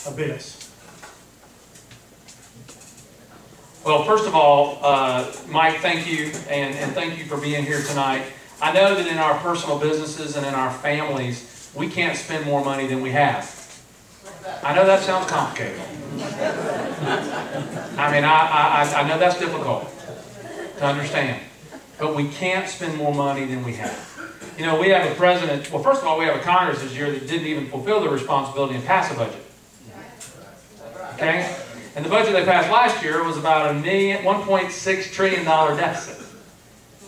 abyss? Well, first of all, Mike, thank you, and thank you for being here tonight. I know that in our personal businesses and in our families, we can't spend more money than we have. I know that sounds complicated. I mean, I know that's difficult to understand, but we can't spend more money than we have. You know, we have a president, well, first of all, we have a Congress this year that didn't even fulfill their responsibility and pass a budget. Okay? And the budget they passed last year was about $1.6 trillion deficit.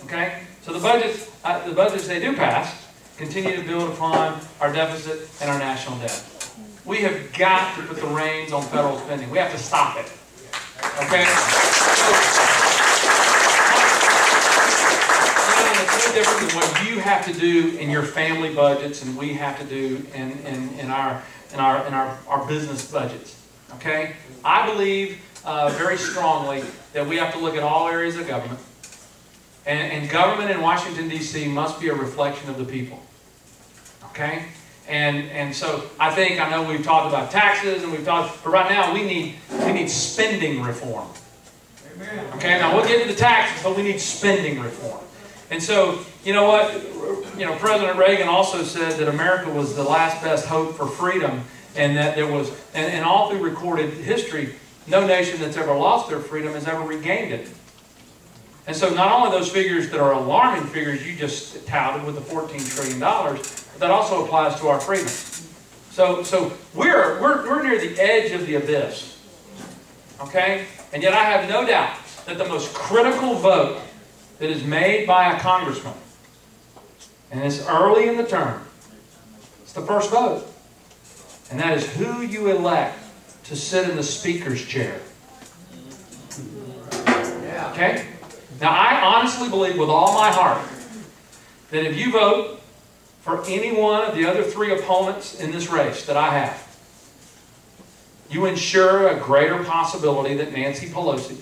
Okay? So the budgets they do pass continue to build upon our deficit and our national debt. We have got to put the reins on federal spending. We have to stop it. Okay? It's no different than what you have to do in your family budgets and we have to do in our business budgets. Okay? I believe very strongly that we have to look at all areas of government. And government in Washington, D.C. must be a reflection of the people. Okay? And so I know we've talked about taxes and but right now we need spending reform. Okay, now we'll get into the taxes, but we need spending reform. And so, you know what? You know, President Reagan also said that America was the last best hope for freedom, and that there was, and all through recorded history, no nation that's ever lost their freedom has ever regained it. And so not only those figures that are alarming figures you just touted with the $14 trillion, but that also applies to our freedom. So we're near the edge of the abyss. Okay? And yet I have no doubt that the most critical vote that is made by a congressman, and it's early in the term, it's the first vote. And that is who you elect to sit in the speaker's chair. Okay? Now, I honestly believe with all my heart that if you vote for any one of the other three opponents in this race that I have, you ensure a greater possibility that Nancy Pelosi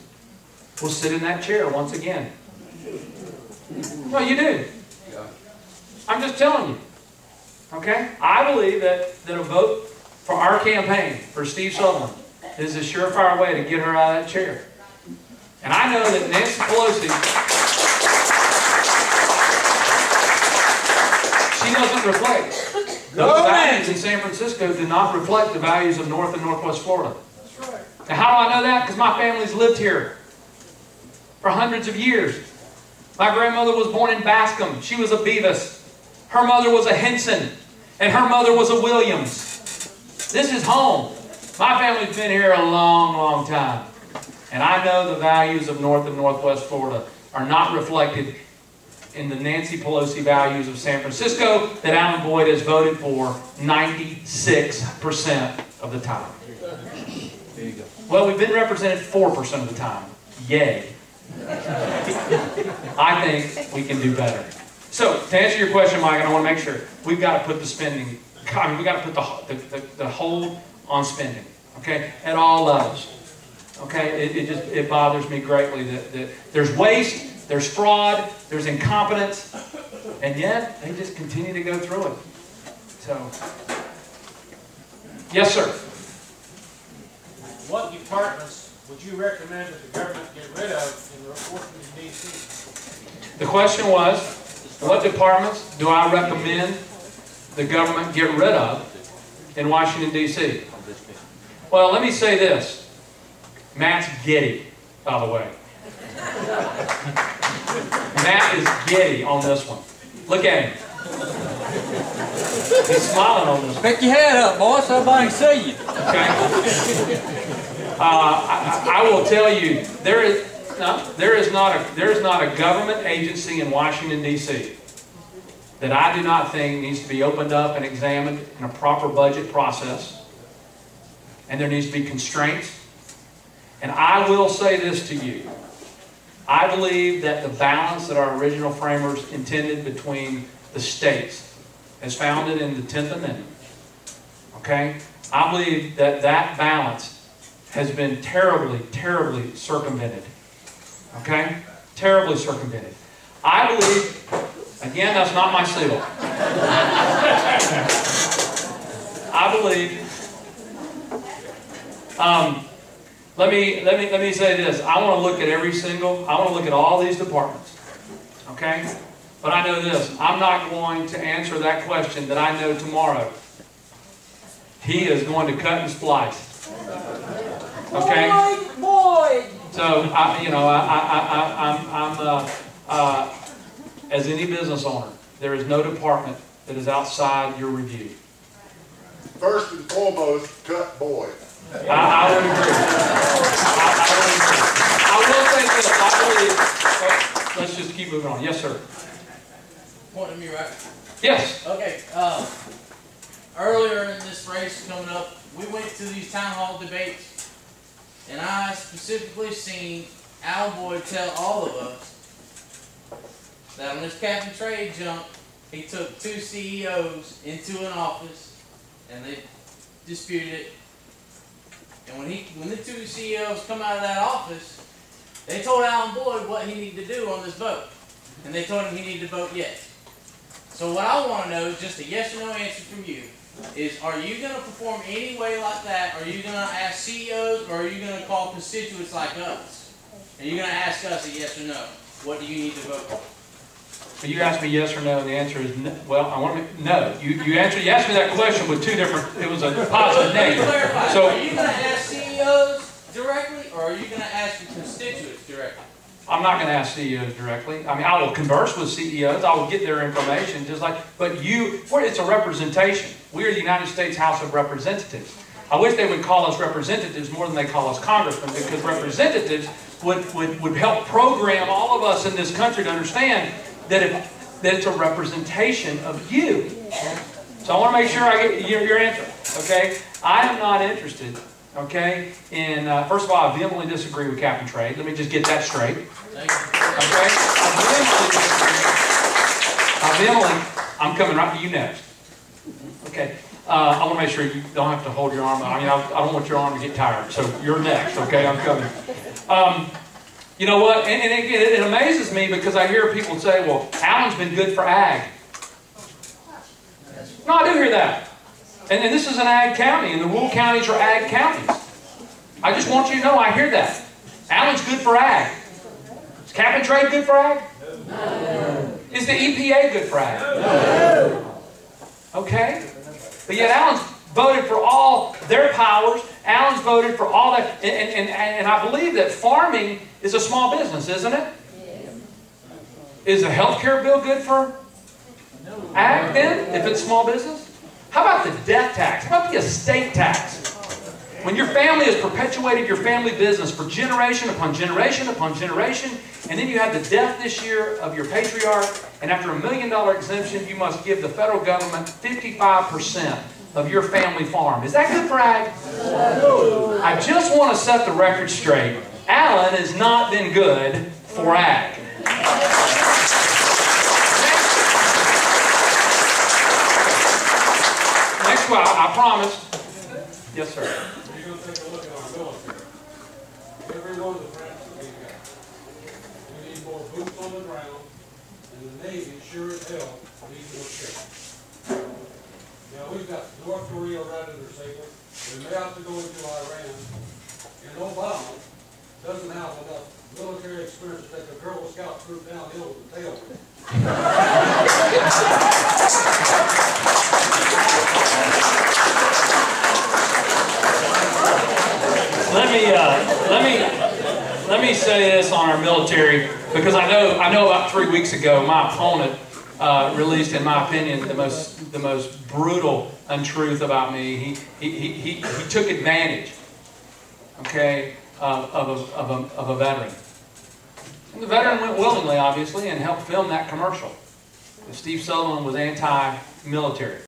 will sit in that chair once again. Well, you do. I'm just telling you. Okay? I believe that a vote for our campaign, for Steve Sutherland, is a surefire way to get her out of that chair. And I know that Nancy Pelosi, she doesn't reflect. Those values in San Francisco do not reflect the values of North and Northwest Florida. That's right. Now, how do I know that? Because my family's lived here for hundreds of years. My grandmother was born in Bascom. She was a Beavis. Her mother was a Henson. And her mother was a Williams. This is home. My family's been here a long, long time. And I know the values of North and Northwest Florida are not reflected in the Nancy Pelosi values of San Francisco that Alan Boyd has voted for 96% of the time. There you go. Well, we've been represented 4% of the time. Yay. I think we can do better. So, to answer your question, Mike, and I want to make sure, we've got to put the spending, we've got to put the hold on spending, okay, at all levels. Okay, it bothers me greatly that there's waste, there's fraud, there's incompetence, and yet they just continue to go through it. So, yes, sir. What departments would you recommend that the government get rid of in Washington, D.C.? The question was, what departments do I recommend the government get rid of in Washington, D.C.? Well, let me say this. Matt's giddy, by the way. Matt is giddy on this one. Look at him. He's smiling on this one. Pick your head up, boy, so everybody can see you. Okay. I will tell you, there is not a government agency in Washington, D.C. that I do not think needs to be opened up and examined in a proper budget process. And there needs to be constraints. And I will say this to you. I believe that the balance that our original framers intended between the states, as founded in the 10th Amendment, okay? I believe that that balance has been terribly, terribly circumvented. Okay? Terribly circumvented. I believe, again, that's not my seal. I believe Let me say this. I want to look at all these departments. Okay? But I know this. I'm not going to answer that question that I know tomorrow. He is going to cut and splice. Okay? Boy! So, as any business owner, there is no department that is outside your review. First and foremost, cut Boyd. I would agree. I will say this. Let's just keep moving on. Yes, sir. Pointing at me, right? Yes. Okay, earlier in this race coming up, we went to these town hall debates, and I specifically seen Al Boyd tell all of us that on this cap and trade jump, he took 2 CEOs into an office, and they disputed it. And when the 2 CEOs come out of that office, they told Alan Boyd what he needed to do on this vote, and they told him he needed to vote yes. So what I want to know is just a yes or no answer from you. Are you going to perform any way like that? Are you going to ask CEOs, or are you going to call constituents like us? Are you going to ask us a yes or no? What do you need to vote for? So you asked me yes or no, and the answer is no. Well, I want to no. You asked me that question with 2 different. It was a positive negative. So are you going to ask CEOs directly, or are you going to ask your constituents directly? I'm not going to ask CEOs directly. I mean, I will converse with CEOs. I will get their information, just like. But it's a representation. We are the United States House of Representatives. I wish they would call us representatives more than they call us congressmen, because representatives would help program all of us in this country to understand that it's a representation of you. So I want to make sure I get your answer. Okay, I am not interested. Okay, in first of all, I vehemently disagree with cap and trade. Let me just get that straight. Okay, I'm coming right to you next. Okay, I want to make sure you don't have to hold your arm. I mean, I don't want your arm to get tired. So you're next. Okay, I'm coming. You know what? And it amazes me, because I hear people say, "Well, Allen's been good for ag." No, I do hear that. And this is an ag county, and the rural counties are ag counties. I just want you to know I hear that. Allen's good for ag. Is cap and trade good for ag? No. Is the EPA good for ag? No. Okay. But yet Allen's voted for all their powers. Allen's voted for all that. And I believe that farming is a small business, isn't it? Is the health care bill good for ag then, if it's small business? How about the death tax? How about the estate tax? When your family has perpetuated your family business for generation upon generation upon generation, and then you had the death this year of your patriarch, and after $1 million exemption, you must give the federal government 55% of your family farm. Is that good for ag? No. I just want to set the record straight. Allen has not been good for ag. Next one, I promise. Yes, sir. You're going to take a look at our military. Every one of the branches that we've got. We need more boots on the ground, and the Navy sure as hell needs more ships. Now, we've got North Korea right at their table. We may have to go into Iran. And Obama doesn't have enough military experience to take a Girl Scout troop downhill with a tail whip. Let me say this on our military, because I know about 3 weeks ago my opponent released, in my opinion, the most brutal untruth about me. He took advantage, okay, of a veteran. And the veteran went willingly, obviously, and helped film that commercial. Steve Sullivan was anti-military.